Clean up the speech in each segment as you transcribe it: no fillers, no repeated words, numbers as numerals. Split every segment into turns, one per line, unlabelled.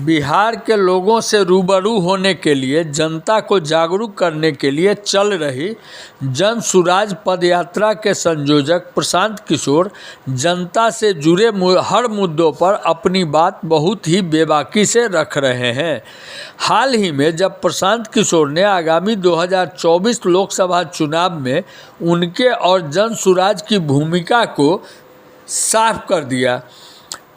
बिहार के लोगों से रूबरू होने के लिए जनता को जागरूक करने के लिए चल रही जन सुराज पदयात्रा के संयोजक प्रशांत किशोर जनता से जुड़े हर मुद्दों पर अपनी बात बहुत ही बेबाकी से रख रहे हैं। हाल ही में जब प्रशांत किशोर ने आगामी 2024 लोकसभा चुनाव में उनके और जन सुराज की भूमिका को साफ कर दिया।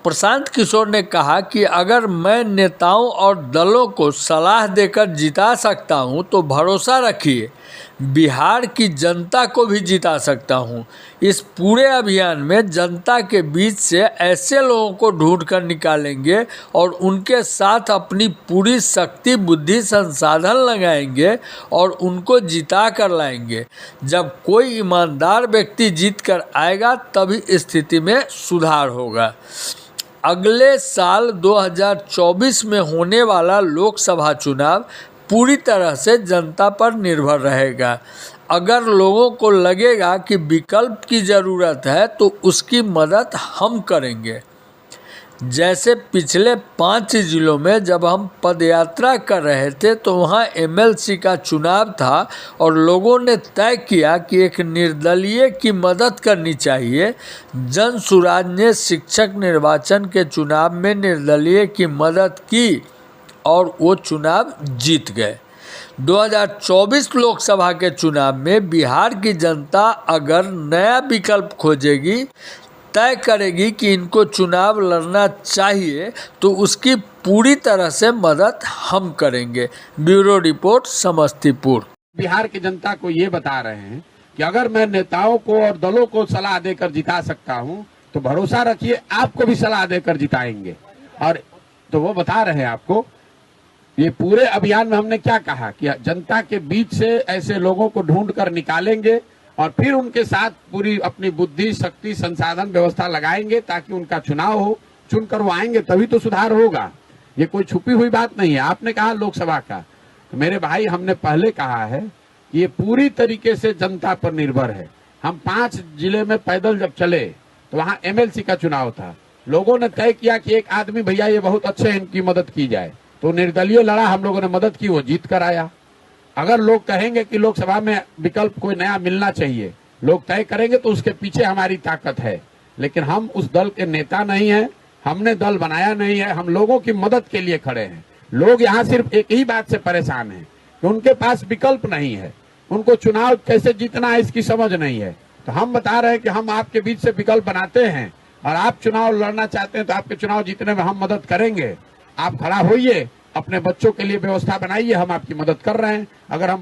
प्रशांत किशोर ने कहा कि अगर मैं नेताओं और दलों को सलाह देकर जिता सकता हूं तो भरोसा रखिए बिहार की जनता को भी जिता सकता हूं। इस पूरे अभियान में जनता के बीच से ऐसे लोगों को ढूंढ कर निकालेंगे और उनके साथ अपनी पूरी शक्ति बुद्धि संसाधन लगाएंगे और उनको जिता कर लाएंगे। जब कोई ईमानदार व्यक्ति जीत कर आएगा तभी स्थिति में सुधार होगा। अगले साल 2024 में होने वाला लोकसभा चुनाव पूरी तरह से जनता पर निर्भर रहेगा। अगर लोगों को लगेगा कि विकल्प की ज़रूरत है तो उसकी मदद हम करेंगे। जैसे पिछले 5 जिलों में जब हम पदयात्रा कर रहे थे तो वहाँ एमएलसी का चुनाव था और लोगों ने तय किया कि एक निर्दलीय की मदद करनी चाहिए। जन सुराज ने शिक्षक निर्वाचन के चुनाव में निर्दलीय की मदद की और वो चुनाव जीत गए। 2024 लोकसभा के चुनाव में बिहार की जनता अगर नया विकल्प खोजेगी, तय करेगी कि इनको चुनाव लड़ना चाहिए तो उसकी पूरी तरह से मदद हम करेंगे। Bureau report, Samastipur.
बिहार की जनता को ये बता रहे हैं कि अगर मैं नेताओं को और दलों को सलाह देकर जिता सकता हूं तो भरोसा रखिए आपको भी सलाह देकर जिताएंगे। और तो वो बता रहे हैं आपको, ये पूरे अभियान में हमने क्या कहा कि जनता के बीच से ऐसे लोगों को ढूंढ कर निकालेंगे और फिर उनके साथ पूरी अपनी बुद्धि शक्ति संसाधन व्यवस्था लगाएंगे ताकि उनका चुनाव हो। चुनकर वो आएंगे तभी तो सुधार होगा। ये कोई छुपी हुई बात नहीं है। आपने कहा लोकसभा का, तो मेरे भाई हमने पहले कहा है कि ये पूरी तरीके से जनता पर निर्भर है। हम 5 जिले में पैदल जब चले तो वहाँ एमएलसी का चुनाव था। लोगों ने तय किया कि एक आदमी भैया ये बहुत अच्छे, इनकी मदद की जाए, तो निर्दलीय लड़ा, हम लोगों ने मदद की, वो जीत कर आया। अगर लोग कहेंगे कि लोकसभा में विकल्प कोई नया मिलना चाहिए, लोग तय करेंगे तो उसके पीछे हमारी ताकत है। लेकिन हम उस दल के नेता नहीं हैं, हमने दल बनाया नहीं है, हम लोगों की मदद के लिए खड़े हैं। लोग यहाँ सिर्फ एक ही बात से परेशान हैं कि उनके पास विकल्प नहीं है, उनको चुनाव कैसे जीतना है इसकी समझ नहीं है। तो हम बता रहे हैं कि हम आपके बीच से विकल्प बनाते हैं और आप चुनाव लड़ना चाहते हैं तो आपके चुनाव जीतने में हम मदद करेंगे। आप खड़ा होइए, अपने बच्चों के लिए व्यवस्था बनाइए, हम आपकी मदद कर रहे हैं। अगर हम